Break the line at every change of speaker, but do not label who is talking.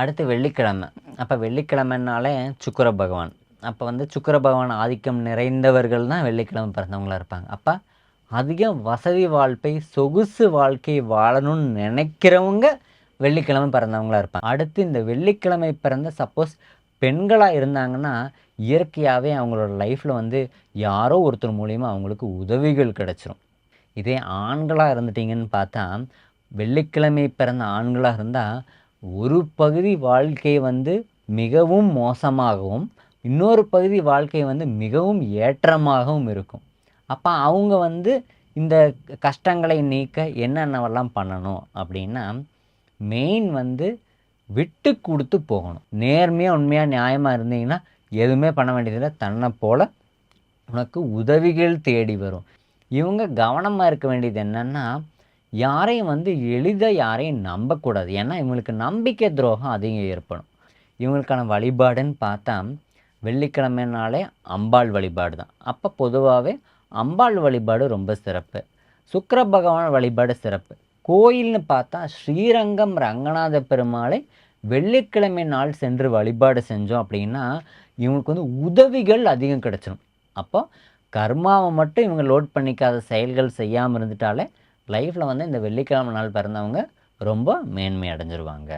அடுத்து வெள்ளிக்கிழமை. அப்போ வெள்ளிக்கிழமைனாலே சுக்கிர பகவான். அப்போ வந்து சுக்கிர பகவான் ஆதிக்கம் நிறைந்தவர்கள் தான் வெள்ளிக்கிழமை பிறந்தவங்களா இருப்பாங்க. அப்போ அதிகம் வசதி வாழ்க்கை, சொகுசு வாழ்க்கை வாழணும்னு நினைக்கிறவங்க வெள்ளிக்கிழமை பிறந்தவங்களா இருப்பாங்க. அடுத்து இந்த வெள்ளிக்கிழமை பிறந்த சப்போஸ் பெண்களாக இருந்தாங்கன்னா, இயற்கையாகவே அவங்களோட லைஃப்பில் வந்து யாரோ ஒருத்தர் மூலியமாக அவங்களுக்கு உதவிகள் கிடச்சிரும். இதே ஆண்களாக இருந்துட்டிங்கன்னு பார்த்தா, வெள்ளிக்கிழமை பிறந்த ஆண்களாக இருந்தால் ஒரு பகுதி வாழ்க்கை வந்து மிகவும் மோசமாகவும், இன்னொரு பகுதி வாழ்க்கை வந்து மிகவும் ஏற்றமாகவும் இருக்கும். அப்போ அவங்க வந்து இந்த கஷ்டங்களை நீக்க என்னென்னவெல்லாம் பண்ணணும் அப்படின்னா, மெயின் வந்து விட்டு கொடுத்து போகணும். நேர்மையாக உண்மையாக நியாயமாக இருந்தீங்கன்னா எதுவுமே பண்ண வேண்டியதில்லை. தன்னை போல் உனக்கு உதவிகள் தேடி வரும். இவங்க கவனமாக இருக்க வேண்டியது என்னென்னா, யாரையும் வந்து எளிதாக யாரையும் நம்பக்கூடாது. ஏன்னா இவங்களுக்கு நம்பிக்கை துரோகம் அதிகம் ஏற்படும். இவங்களுக்கான வழிபாடுன்னு பார்த்தா, வெள்ளிக்கிழமைனாலே அம்பாள் வழிபாடு தான். அப்போ பொதுவாகவே அம்பாள் வழிபாடு ரொம்ப சிறப்பு. சுக்கிர பகவான் வழிபாடு சிறப்பு. கோயில்னு பார்த்தா ஸ்ரீரங்கம் ரங்கநாத பெருமாளை வெள்ளிக்கிழமை நாள் சென்று வழிபாடு செஞ்சோம் அப்படின்னா, இவங்களுக்கு வந்து உதவிகள் அதிகம் கிடச்சிரும். அப்போ கர்மாவை மட்டும் இவங்க லோட் பண்ணிக்காத செயல்கள் செய்யாமல் இருந்துட்டாலே லைஃப்பில் வந்து இந்த வெள்ளிக்கிழமை நாள் பிறந்தவங்க ரொம்ப மேன்மை அடைஞ்சிருவாங்க.